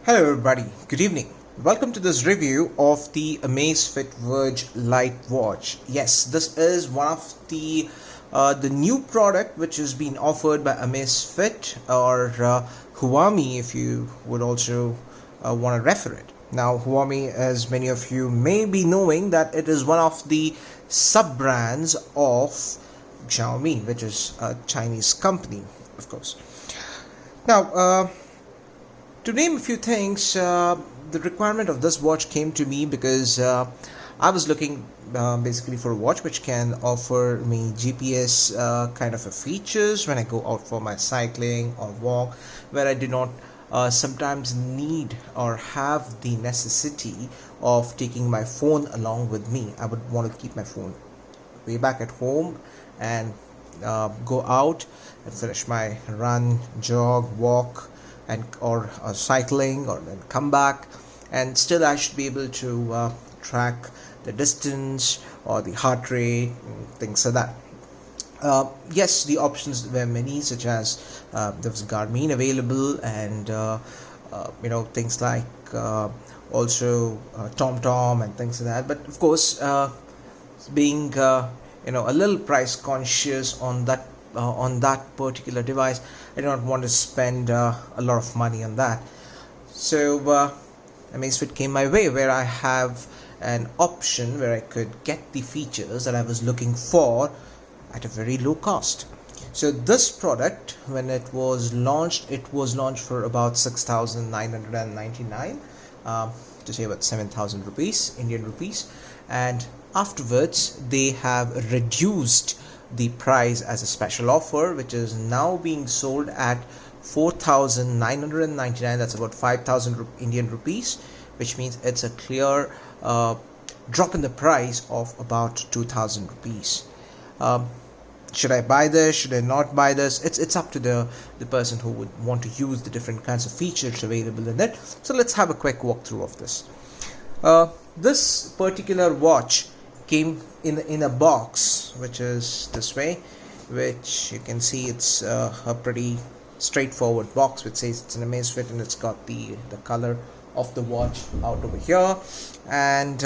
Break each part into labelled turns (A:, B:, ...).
A: Hello everybody, good evening. Welcome to this review of the Amazfit Verge Lite watch. Yes, this is one of the new product which has been offered by Amazfit or Huami, if you would also want to refer it. Now Huami, as many of you may be knowing, that it is one of the sub-brands of Xiaomi, which is a Chinese company, of course. Now, to name a few things, the requirement of this watch came to me because I was looking basically for a watch which can offer me GPS kind of a features when I go out for my cycling or walk, where I do not sometimes need or have the necessity of taking my phone along with me. I would want to keep my phone way back at home and go out and finish my run, jog, walk, and or cycling, or then come back, and still I should be able to track the distance or the heart rate and things like that. Yes, the options were many, such as there was Garmin available, and things like also TomTom and things like that. But of course, being a little price conscious on that particular device, I do not want to spend a lot of money on that. So Amazfit came my way, where I have an option where I could get the features that I was looking for at a very low cost. So this product, when it was launched for about 6,999, to say about 7,000 rupees, Indian rupees, and afterwards they have reduced the price as a special offer, which is now being sold at 4,999. That's about 5,000 Indian rupees, which means it's a clear drop in the price of about 2,000 rupees. Should I buy this? Should I not buy this? It's up to the person who would want to use the different kinds of features available in it. So let's have a quick walkthrough of this. This particular watch came in a box, which is this way, which you can see it's a pretty straightforward box, which says it's an Amazfit, and it's got the color of the watch out over here, and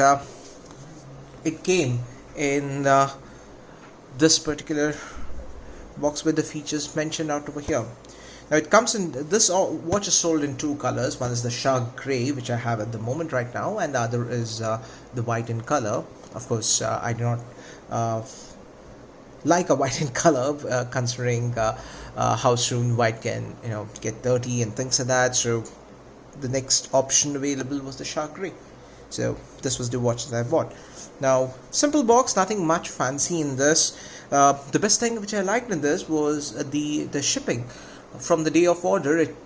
A: it came in this particular box with the features mentioned out over here. Now it comes in, this watch is sold in two colors. One is the shark gray, which I have at the moment right now, and the other is the white in color. Of course, I do not like a white in color, considering how soon white can get dirty and things like that. So the next option available was the shark gray. So this was the watch that I bought. Now, simple box, nothing much fancy in this. The best thing which I liked in this was the shipping. From the day of order, it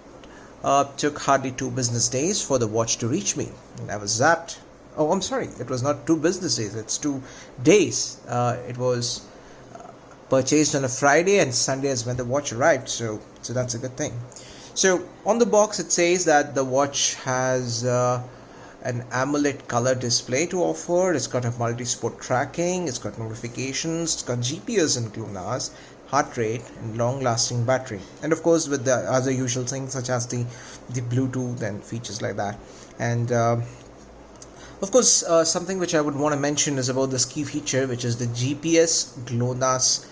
A: took hardly 2 business days for the watch to reach me, and I was zapped. Oh, I'm sorry, it was not 2 business days, it's 2 days. It was purchased on a Friday, and Sunday is when the watch arrived, so that's a good thing. So on the box it says that the watch has an AMOLED color display to offer. It's got a multi-sport tracking, it's got notifications, it's got GPS and GLONASS, heart rate, and long-lasting battery, and of course with the other usual things such as the Bluetooth and features like that. And of course, something which I would want to mention is about this key feature, which is the GPS GLONASS,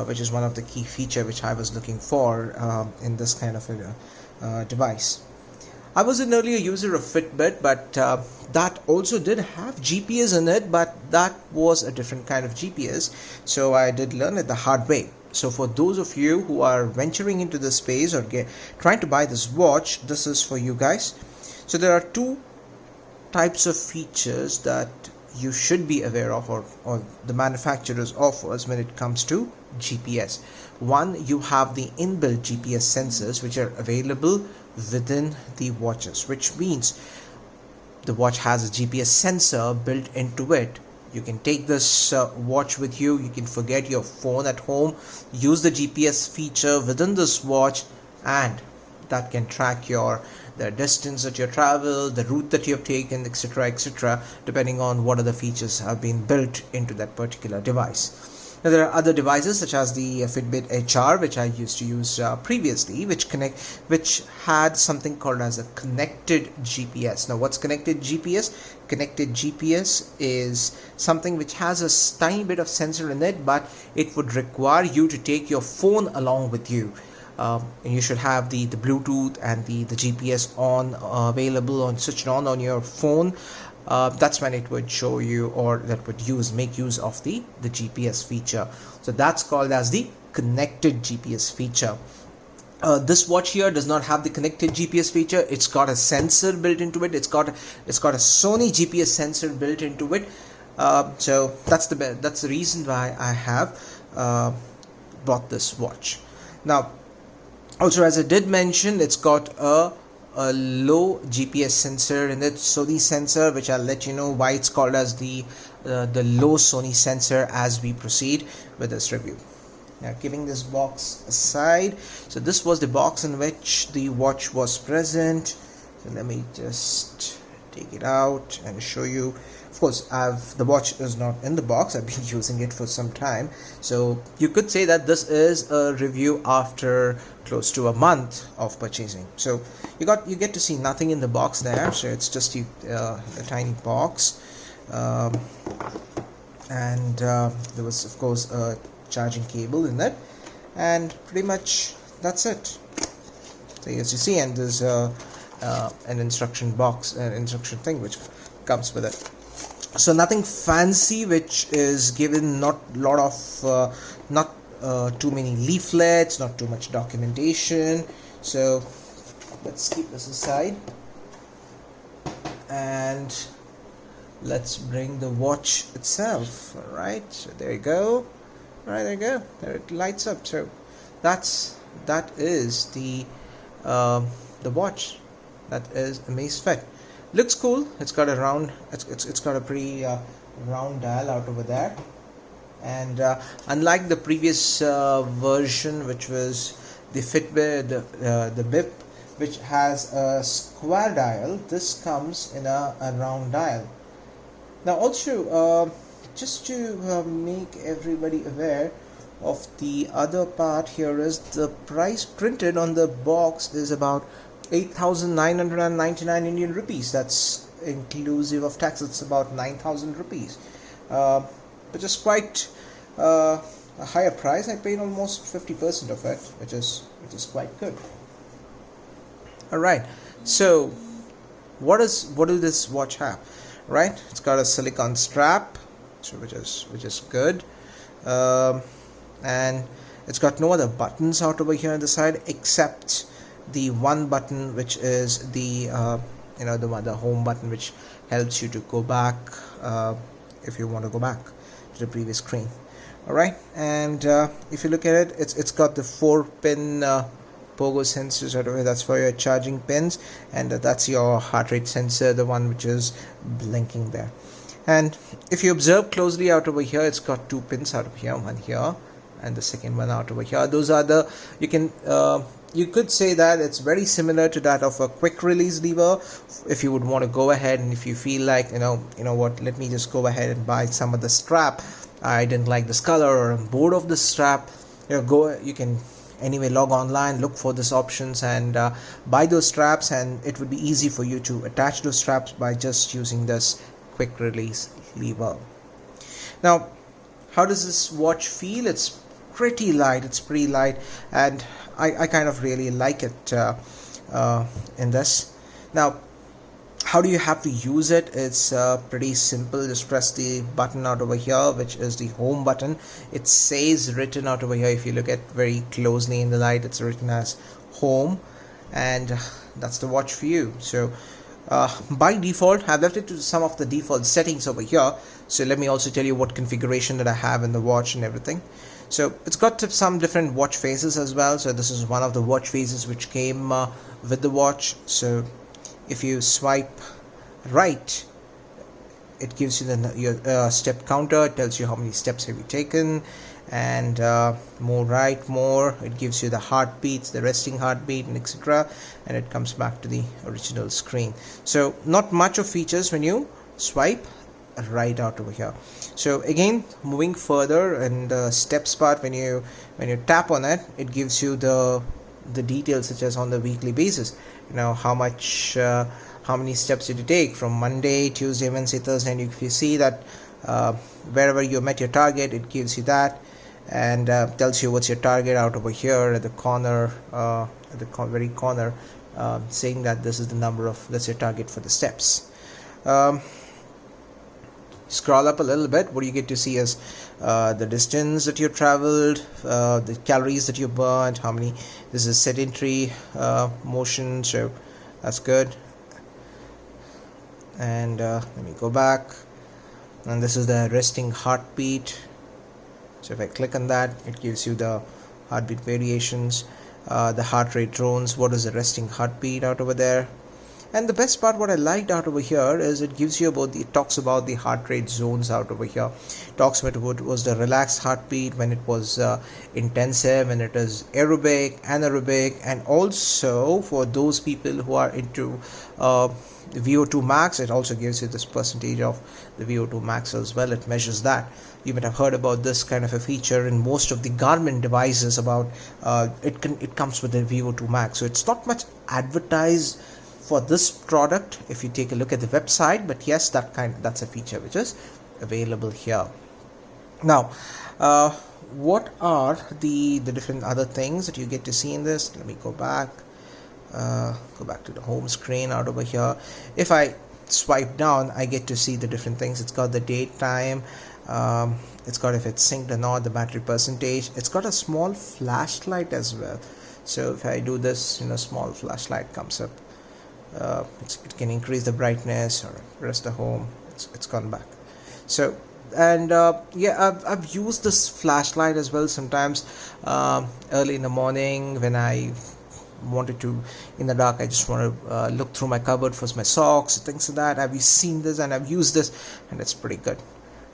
A: which is one of the key feature which I was looking for in this kind of a device. I was an earlier user of Fitbit, but that also did have GPS in it, but that was a different kind of GPS, so I did learn it the hard way. So for those of you who are venturing into this space or trying to buy this watch, this is for you guys. So there are 2 types of features that you should be aware of, or the manufacturers offers when it comes to GPS. One, you have the inbuilt GPS sensors which are available within the watches, which means the watch has a GPS sensor built into it. You can take this watch with you, you can forget your phone at home, use the GPS feature within this watch, and that can track the distance that you traveled, the route that you have taken, etc., etc., depending on what other features have been built into that particular device. Now there are other devices such as the Fitbit HR, which I used to use previously, which had something called as a connected GPS. Now what's connected GPS? Connected GPS is something which has a tiny bit of sensor in it, but it would require you to take your phone along with you. And you should have the Bluetooth and the GPS on available on switched on your phone. That's when it would show you, or that would make use of the GPS feature. So that's called as the connected GPS feature. This watch here does not have the connected GPS feature. It's got a sensor built into it. It's got a Sony GPS sensor built into it. So that's the reason why I have bought this watch. Now, also, as I did mention, it's got a low GPS sensor in it, Sony sensor, which I'll let you know why it's called as the low Sony sensor as we proceed with this review. Now, keeping this box aside, so this was the box in which the watch was present. So let me just take it out and show you. Of course, the watch is not in the box. I've been using it for some time, so you could say that this is a review after close to a month of purchasing. So you get to see nothing in the box there. So it's just a tiny box, and there was of course a charging cable in it, and pretty much that's it. So as you see, and there's an instruction box, an instruction thing which comes with it. So nothing fancy, which is given, not too many leaflets, not too much documentation. So let's keep this aside and let's bring the watch itself. All right, so there you go. All right, there you go. There it lights up. So that is the watch. That is Amazfit. Looks cool. It's got a round. It's got a pretty round dial out over there, and unlike the previous version, which was the Fitbit, the BIP, which has a square dial, this comes in a round dial. Now, also, just to make everybody aware of the other part here, is the price printed on the box is about 8,999 Indian rupees. That's inclusive of tax. It's about 9,000 rupees, which is quite a higher price. I paid almost 50% of it, which is quite good. All right. So, what will this watch have? Right. It's got a silicone strap, so which is good, and it's got no other buttons out over here on the side except the one button, which is the the home button, which helps you to go back if you want to go back to the previous screen. All right, and if you look at it, it's got the 4-pin pogo sensors out of it. That's for your charging pins, and that's your heart rate sensor, the one which is blinking there. And if you observe closely out over here, it's got 2 pins out of here, one here and the second one out over here. Those are the, you could say that it's very similar to that of a quick release lever. If you would want to go ahead, and if you feel like you know what, let me just go ahead and buy some of the strap, I didn't like this color, or I'm bored of the strap, you can anyway log online, look for these options, and buy those straps, and it would be easy for you to attach those straps by just using this quick release lever. Now, how does this watch feel? It's pretty light. And I kind of really like it in this. Now, how do you have to use it? It's pretty simple. Just press the button out over here, which is the home button. It says written out over here, if you look at very closely in the light, it's written as home, and that's the watch for you. So by default, I've left it to some of the default settings over here. So let me also tell you what configuration that I have in the watch and everything. So it's got some different watch faces as well. So this is one of the watch faces which came with the watch. So if you swipe right, it gives you your step counter. It tells you how many steps have you taken, and more right, more, it gives you the heartbeats, the resting heartbeat, and etc. And it comes back to the original screen. So not much of features when you swipe right out over here. So again, moving further in the steps part, when you tap on it, it gives you the details such as on the weekly basis, how much how many steps did you take from Monday, Tuesday, Wednesday, Thursday, and if you see that wherever you met your target, it gives you that, and tells you what's your target out over here at the corner, at the very corner, saying that this is the number of, that's your target for the steps. Scroll up a little bit, what you get to see is the distance that you traveled, the calories that you burned, how many. This is sedentary motion, so that's good. And let me go back, and this is the resting heartbeat. So if I click on that, it gives you the heartbeat variations, the heart rate drones, what is the resting heartbeat out over there. And the best part, what I liked out over here, is it gives you it talks about the heart rate zones out over here. It talks about what was the relaxed heartbeat, when it was intensive, when it is aerobic, anaerobic, and also for those people who are into VO2 max, it also gives you this percentage of the VO2 max as well. It measures that. You might have heard about this kind of a feature in most of the Garmin devices about it comes with the VO2 max. So it's not much advertised for this product if you take a look at the website, but yes, that's a feature which is available here. Now what are the different other things that you get to see in this? Let me go back to the home screen out over here. If I swipe down, I get to see the different things. It's got the date, time, it's got if it's synced or not, the battery percentage. It's got a small flashlight as well. So if I do this, small flashlight comes up. It can increase the brightness or rest the home. It's gone back. So, and yeah, I've used this flashlight as well sometimes early in the morning when I wanted to, in the dark, I just want to look through my cupboard for my socks, things like that. I've seen this and I've used this, and it's pretty good.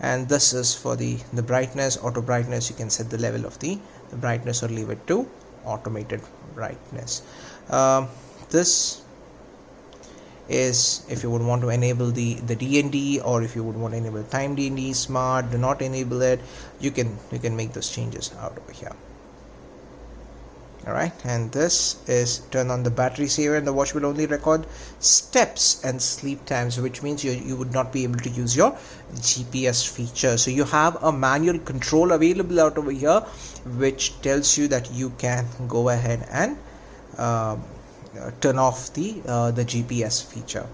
A: And this is for the brightness, auto brightness. You can set the level of the brightness or leave it to automated brightness. This is if you would want to enable the DND, or if you would want to enable time DND, smart, do not enable it, you can make those changes out over here. Alright, and this is turn on the battery saver, and the watch will only record steps and sleep times, which means you would not be able to use your GPS feature. So you have a manual control available out over here, which tells you that you can go ahead and turn off the GPS feature.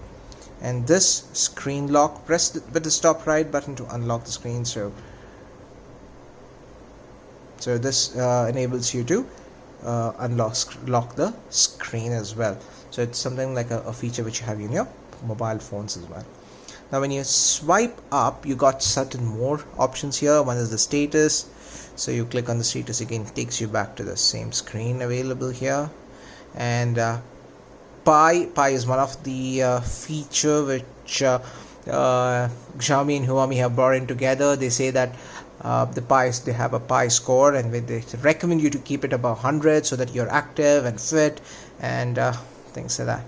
A: And this screen lock, press with the top right button to unlock the screen. So this enables you to lock the screen as well. So it's something like a feature which you have in your mobile phones as well. Now when you swipe up, you got certain more options here. One is the status. So you click on the status, again it takes you back to the same screen available here. And Pi is one of the feature which Xiaomi and Huami have brought in together. They say that they have a Pi score, and they recommend you to keep it above 100 so that you're active and fit and things like that.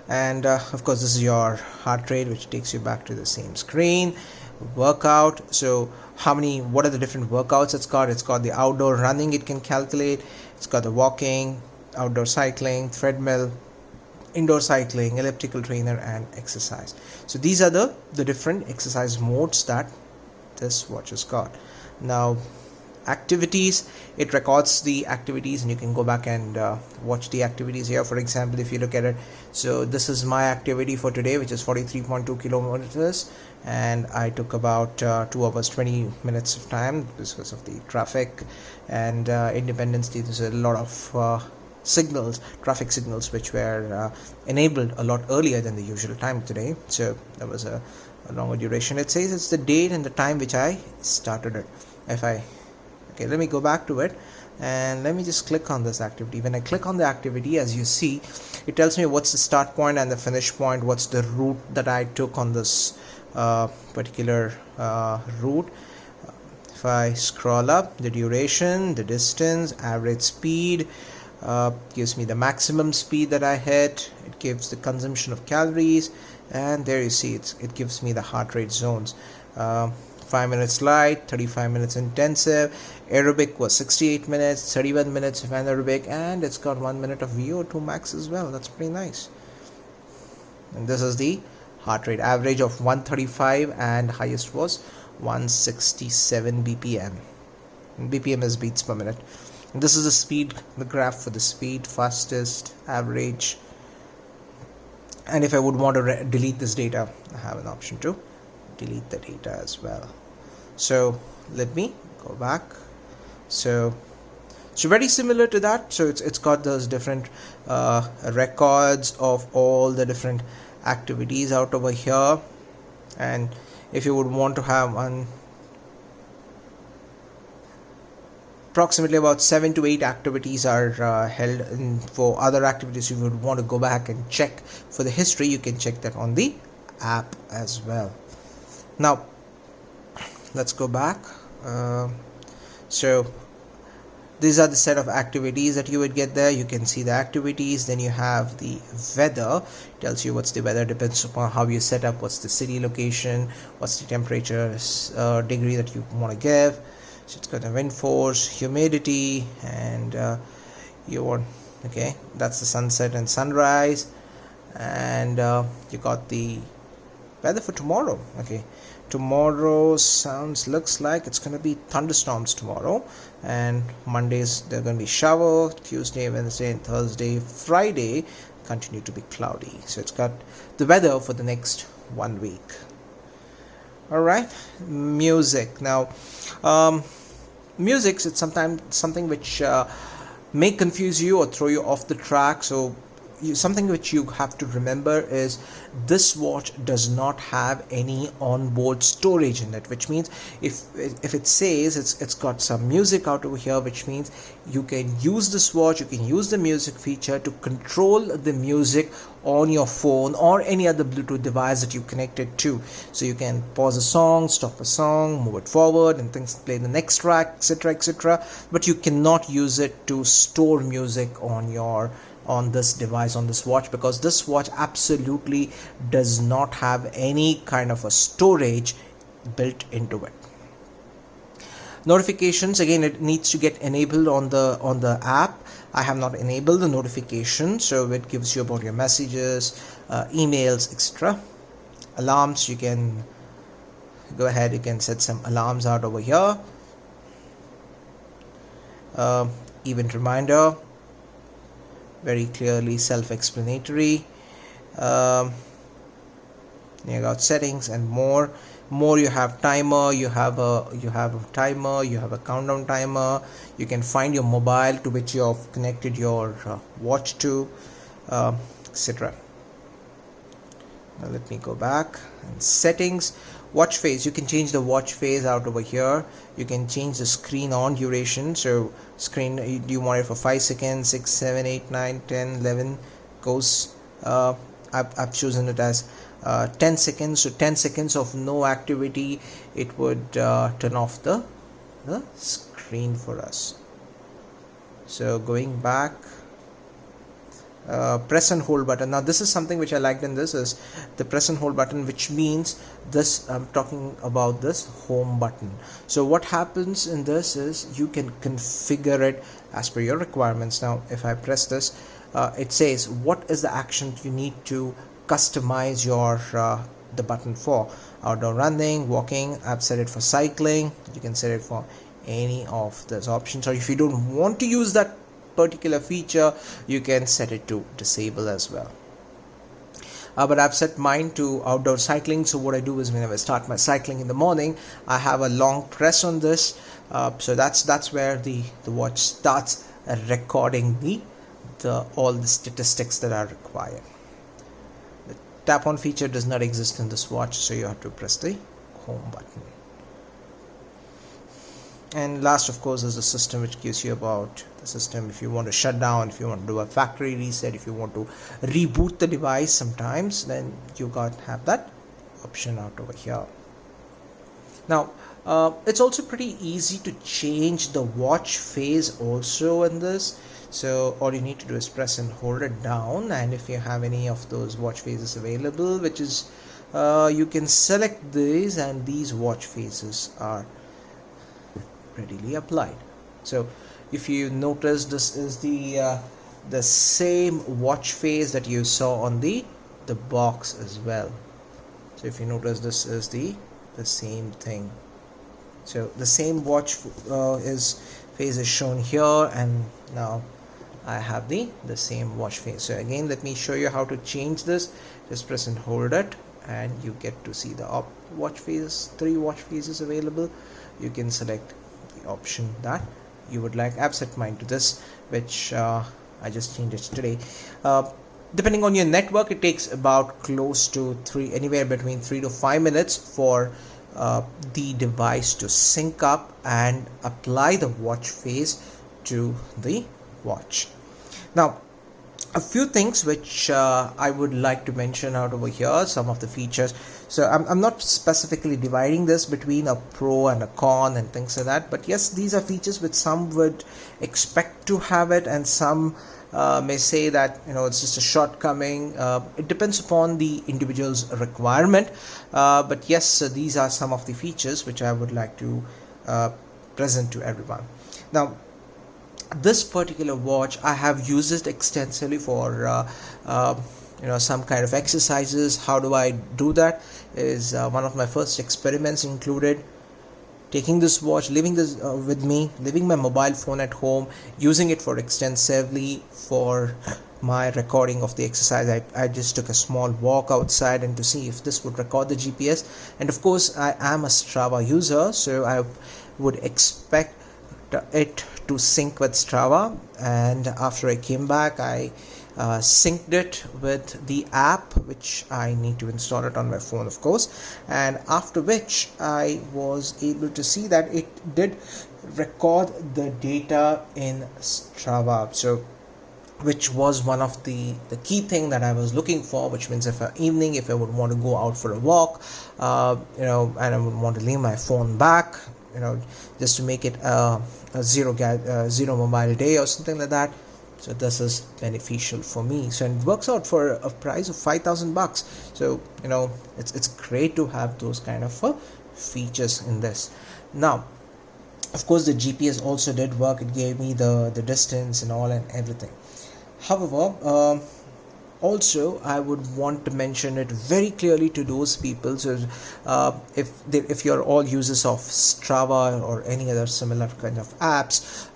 A: And of course this is your heart rate, which takes you back to the same screen. Workout, so what are the different workouts it's got the outdoor running, it can calculate, it's got the walking, outdoor cycling, treadmill, indoor cycling, elliptical trainer, and exercise. So these are the different exercise modes that this watch has got. Now activities, it records the activities, and you can go back and watch the activities here. For example, if you look at it, so this is my activity for today, which is 43.2 kilometers, and I took about 2 hours 20 minutes of time because of the traffic and Independence Day. There's a lot of traffic signals which were enabled a lot earlier than the usual time today, so there was a longer duration. It says it's the date and the time which I started it. Okay, let me go back to it, and let me just click on this activity. When I click on the activity, as you see, it tells me what's the start point and the finish point, what's the route that I took on this particular route. If I scroll up, the duration, the distance, average speed, Gives me the maximum speed that I hit. It gives the consumption of calories, and there you see it gives me the heart rate zones. 5 minutes light, 35 minutes intensive, aerobic was 68 minutes, 31 minutes of anaerobic, and it's got 1 minute of VO2 max as well. That's pretty nice. And this is the heart rate average of 135, and highest was 167 BPM. BPM is beats per minute. And this is the speed, the graph for the speed, fastest, average. And if I would want to delete this data, I have an option to delete the data as well. So let me go back. So very similar to that. So it's got those different records of all the different activities out over here. And if you would want to have one, approximately about 7 to 8 activities are held, and for other activities you would want to go back and check for the history, you can check that on the app as well. Now let's go back. So these are the set of activities that you would get there. You can see the activities, then you have the weather. It tells you what's the weather, depends upon how you set up, what's the city location, what's the temperature degree that you want to give. So it's got a wind force, humidity, and you want, okay, that's the sunset and sunrise. And you got the weather for tomorrow. Okay, tomorrow looks like it's going to be thunderstorms tomorrow, and Mondays they're going to be shower, Tuesday, Wednesday, and Thursday. Friday continue to be cloudy. So it's got the weather for the next 1 week. All right, music now. Music, it's sometimes something which may confuse you or throw you off the track. So something which you have to remember is this watch does not have any onboard storage in it, which means if it says it's got some music out over here, which means you can use this watch, you can use the music feature to control the music on your phone or any other Bluetooth device that you connected to. So you can pause a song, stop a song, move it forward, and things, play the next track, etc., etc. But you cannot use it to store music on this device, on this watch, because this watch absolutely does not have any kind of a storage built into it. Notifications, again, it needs to get enabled on the app. I have not enabled the notification, so it gives you about your messages, emails, etc. Alarms, you can go ahead, you can set some alarms out over here. Event reminder, very clearly self-explanatory. You got settings and more. You have timer, you have a timer, you have a countdown timer. You can find your mobile to which you have connected your watch to, etc. Now let me go back. And settings, watch face, you can change the watch face out over here. You can change the screen on duration. So screen, do you want it for 5 seconds, 6, 7, 8, 9, 10, 11 goes. I've chosen it as 10 seconds. So 10 seconds of no activity, it would turn off the screen for us. So going back, press and hold button. Now this is something which I liked in this, is the press and hold button, which means this, I'm talking about this home button. So what happens in this is you can configure it as per your requirements. Now if I press this, it says what is the action you need to customize your the button for. Outdoor running, walking, I've set it for cycling. You can set it for any of those options, or if you don't want to use that particular feature, you can set it to disable as well. But I've set mine to outdoor cycling. So what I do is whenever I start my cycling in the morning, I have a long press on this. So that's where the watch starts recording all the statistics that are required. The tap on feature does not exist in this watch, so you have to press the home button. And last, of course, is the system, which gives you about the system. If you want to shut down, if you want to do a factory reset, if you want to reboot the device sometimes, then you have that option out over here. Now It's also pretty easy to change the watch phase also in this. So all you need to do is press and hold it down, and if you have any of those watch phases available, which is you can select these, and these watch phases are readily applied. So if you notice, this is the same watch phase that you saw on the box as well. So if you notice, this is the same thing. So the same watch phase is shown here, and now I have the same watch phase. So again, let me show you how to change this. Just press and hold it, and you get to see the watch phases, 3 watch phases available. You can select the option that you would like. I've set mine to this, which I just changed it today. Depending on your network, it takes about close to anywhere between 3 to 5 minutes for the device to sync up and apply the watch phase to the watch. Now, a few things which I would like to mention out over here, some of the features. So I'm not specifically dividing this between a pro and a con and things like that, but yes, these are features which some would expect to have it, and some may say that it's just a shortcoming. It depends upon the individual's requirement, but yes, these are some of the features which I would like to present to everyone. Now, this particular watch, I have used it extensively for some kind of exercises. How do I do that? Is one of my first experiments included taking this watch, leaving this with me, leaving my mobile phone at home, using it for extensively for my recording of the exercise. I just took a small walk outside and to see if this would record the GPS. And of course, I am a Strava user, so I would expect it to sync with Strava. And after I came back, I synced it with the app, which I need to install it on my phone, of course, and after which I was able to see that it did record the data in Strava. So which was one of the key thing that I was looking for, which means if I would want to go out for a walk, and I would want to leave my phone back, just to make it a zero mobile day or something like that. So this is beneficial for me. So it works out for a price of $5,000. So it's great to have those kind of features in this. Now, of course, the GPS also did work. It gave me the distance and all and everything. However, also I would want to mention it very clearly to those people. So if you're all users of Strava or any other similar kind of apps,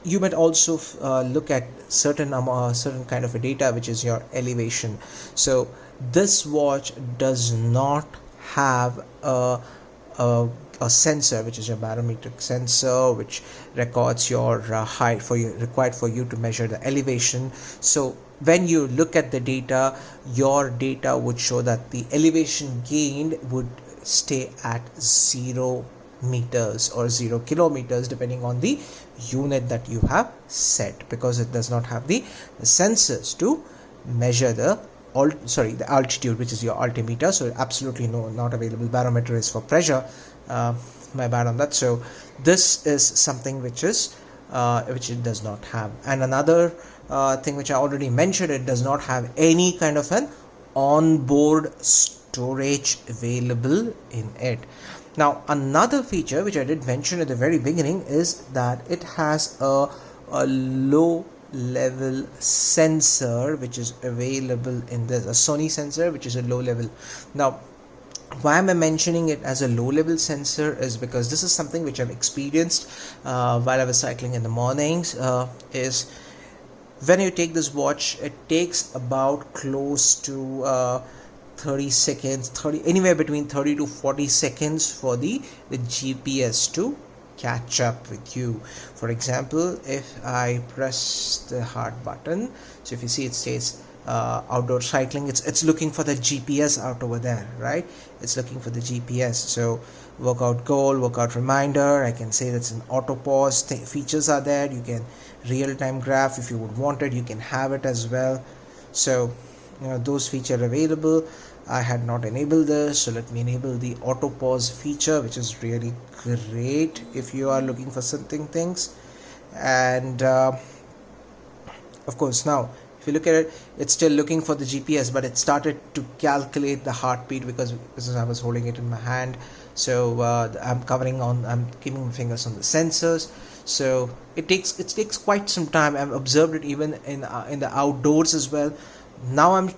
A: you might also look at certain kind of a data, which is your elevation. So this watch does not have a sensor, which is your barometric sensor, which records your height required for you to measure the elevation. So when you look at the data, your data would show that the elevation gained would stay at 0 meters or 0 kilometers, depending on the unit that you have set, because it does not have the sensors to measure the altitude, which is your altimeter. So absolutely not available. Barometer is for pressure. My bad on that. So this is something which it does not have. And another thing which I already mentioned, it does not have any kind of an onboard storage available in it. Now, another feature which I did mention at the very beginning is that it has a low level sensor which is available in this, a Sony sensor which is a low level. Now, why am I mentioning it as a low level sensor is because this is something which I've experienced while I was cycling in the mornings. Is when you take this watch, it takes about close to 30 seconds, anywhere between 30 to 40 seconds for the GPS to catch up with you. For example, if I press the heart button, so if you see, it says outdoor cycling, it's looking for the GPS out over there, right? It's looking for the GPS. So workout goal, workout reminder, I can say that's an auto pause features are there. You can real-time graph if you would want it, you can have it as well. So those feature available. I had not enabled this, so let me enable the auto pause feature, which is really great if you are looking for certain things. And of course, now if you look at it, it's still looking for the GPS, but it started to calculate the heartbeat because I was holding it in my hand. So I'm keeping my fingers on the sensors. So it takes quite some time. I've observed it even in the outdoors as well. Now I'm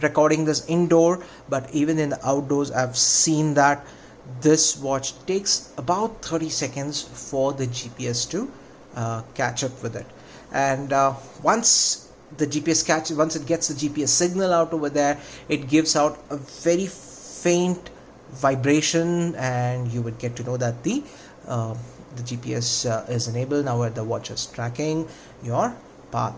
A: recording this indoor, but even in the outdoors I've seen that this watch takes about 30 seconds for the GPS to catch up with it. And once it gets the GPS signal out over there, it gives out a very faint vibration, and you would get to know that the GPS is enabled. Now the watch is tracking your path.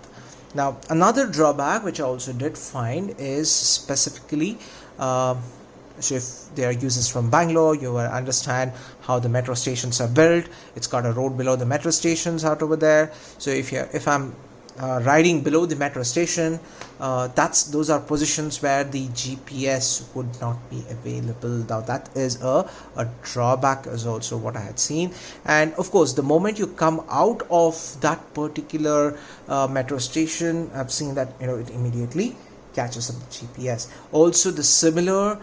A: Now another drawback which I also did find is specifically so if there are users from Bangalore, you will understand how the metro stations are built. It's got a road below the metro stations out over there. So if I'm riding below the metro station, those are positions where the GPS would not be available. Now that is a drawback, is also what I had seen. And of course, the moment you come out of that particular metro station, I've seen that it immediately catches up the GPS. Also, the similar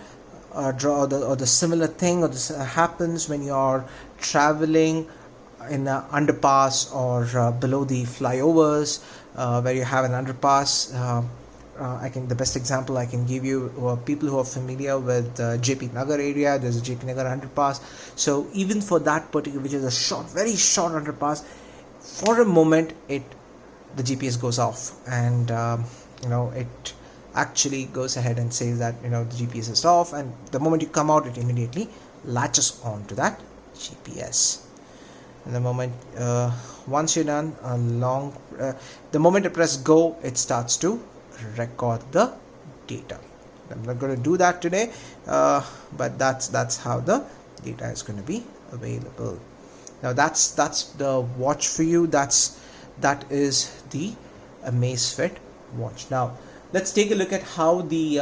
A: similar thing happens when you are traveling in an underpass or below the flyovers, where you have an underpass. The best example I can give you are people who are familiar with JP Nagar area. There's a JP Nagar underpass. So even for that particular, which is a very short underpass, for a moment the GPS goes off, and it actually goes ahead and says that the GPS is off, and the moment you come out, it immediately latches on to that GPS. And the moment once you're done, the moment you press go, it starts to record the data. I'm not going to do that today, but that's how the data is going to be available. Now that's the watch for you. That is the Amazfit watch. Now let's take a look at how the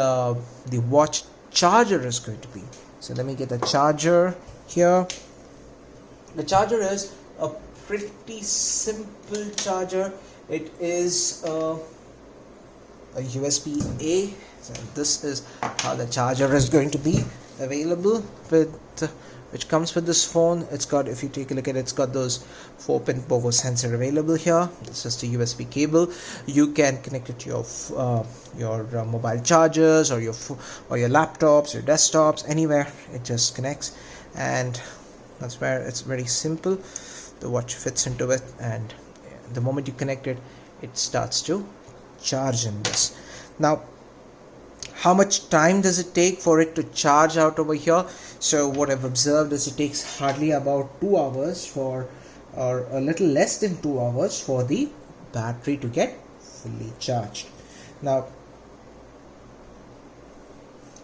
A: watch charger is going to be. So let me get the charger here. The charger is a pretty simple charger. It is a USB-A. So this is how the charger is going to be available, which comes with this phone. It's got, if you take a look at it, it's got those 4-pin power sensor available here. It's just a USB cable. You can connect it to your mobile chargers or your laptops, your desktops, anywhere. It just connects, and that's where it's very simple. The watch fits into it, and the moment you connect it, it starts to charge in this. Now, how much time does it take for it to charge out over here? So what I've observed is it takes hardly about 2 hours or a little less than 2 hours for the battery to get fully charged. Now,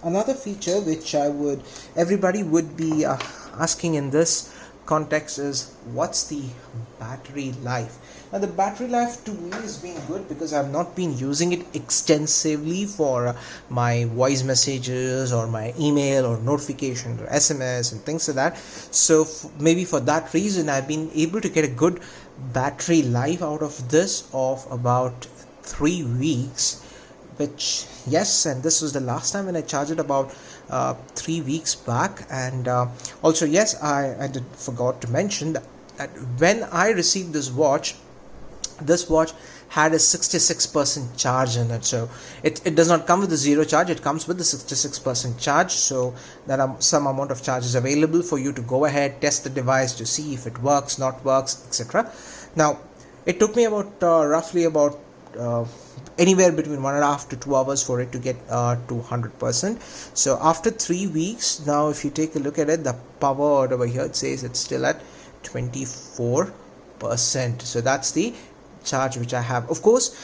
A: another feature which everybody would be asking in this context is, what's the battery life? Now the battery life to me has been good because I've not been using it extensively for my voice messages or my email or notifications or SMS and things like that. So maybe for that reason I've been able to get a good battery life out of this of about 3 weeks, which, yes, and this was the last time when I charged it about 3 weeks back. And also, yes, I forgot to mention that when I received this watch had a 66% charge in it. So it does not come with the 0 charge, it comes with the 66% charge. So there are some amount of charges available for you to go ahead, test the device to see if it works, not works, etc. Now it took me about roughly about anywhere between 1.5 to 2 hours for it to get to 100%. So after 3 weeks, now if you take a look at it, the power over here, it says it's still at 24%. So that's the charge which I have. Of course,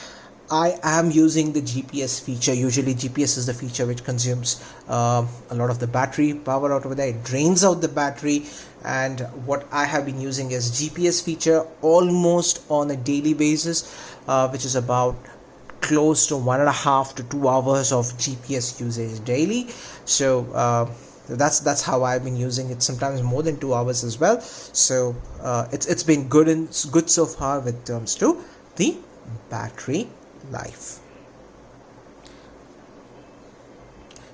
A: I am using the GPS feature. Usually GPS is the feature which consumes a lot of the battery power out over there. It drains out the battery, and what I have been using is GPS feature almost on a daily basis, which is about close to 1.5 to 2 hours of GPS usage daily. So that's how I've been using it, sometimes more than 2 hours as well. So it's been good and good so far with terms to the battery life.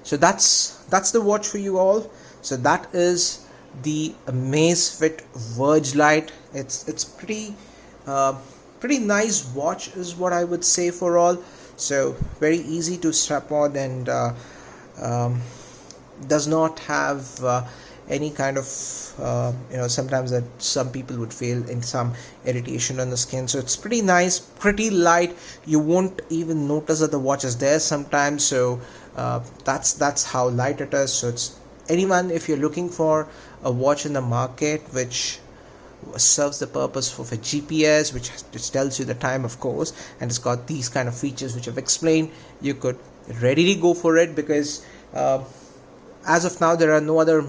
A: So that's the watch for you all. So that is the Amazfit Verge Lite. It's pretty nice watch is what I would say for all. So very easy to strap on, and does not have any kind of sometimes that some people would feel in some irritation on the skin. So it's pretty nice, pretty light. You won't even notice that the watch is there sometimes. So that's how light it is. So it's anyone, if you're looking for a watch in the market which serves the purpose of a GPS, which tells you the time, of course, and it's got these kind of features which I've explained, you could readily go for it, because as of now there are no other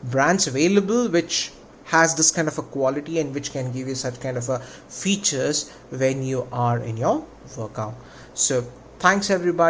A: brands available which has this kind of a quality and which can give you such kind of a features when you are in your workout. So thanks everybody.